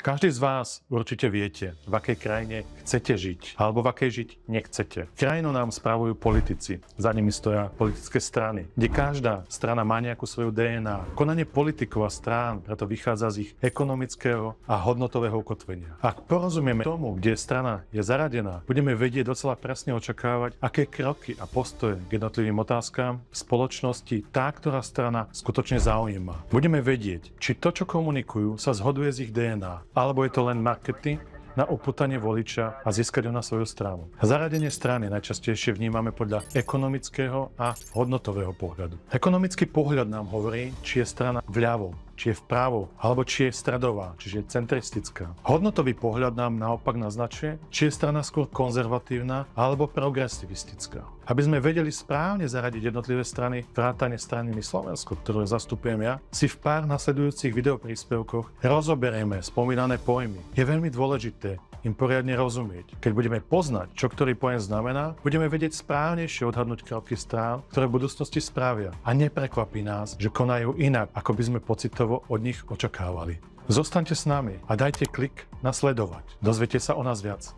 Každý z vás určite viete, v akej krajine chcete žiť, alebo v akej žiť nechcete. Krajinu nám spravujú politici, za nimi stoja politické strany, kde každá strana má nejakú svoju DNA. Konanie politikov a strán preto vychádza z ich ekonomického a hodnotového ukotvenia. Ak porozumieme tomu, kde strana je zaradená, budeme vedieť docela presne očakávať, aké kroky a postoje k jednotlivým otázkam v spoločnosti tá, ktorá strana skutočne zaujíma. Budeme vedieť, či to, čo komunikujú, sa zhoduje s ich DNA. Alebo je to len marketing na upútanie voliča a získať ho na svoju stranu. Zaradenie strany najčastejšie vnímame podľa ekonomického a hodnotového pohľadu. Ekonomický pohľad nám hovorí, či je strana vľavo, či je vpravo, alebo či je stredová, čiže je centristická. Hodnotový pohľad nám naopak naznačuje, či je strana skôr konzervatívna alebo progresivistická. Aby sme vedeli správne zaradiť jednotlivé strany, vrátane strany Slovensko, ktorú zastupujem ja, si v pár nasledujúcich videopríspevkoch rozoberieme spomínané pojmy. Je veľmi dôležité im poriadne rozumieť. Keď budeme poznať, čo ktorý pojem znamená, budeme vedieť správnejšie odhadnúť kroky strán, ktoré v budúcnosti spravia. A neprekvapí nás, že konajú inak, ako by sme pocitovo od nich očakávali. Zostaňte s nami a dajte klik na sledovať. Dozviete sa o nás viac.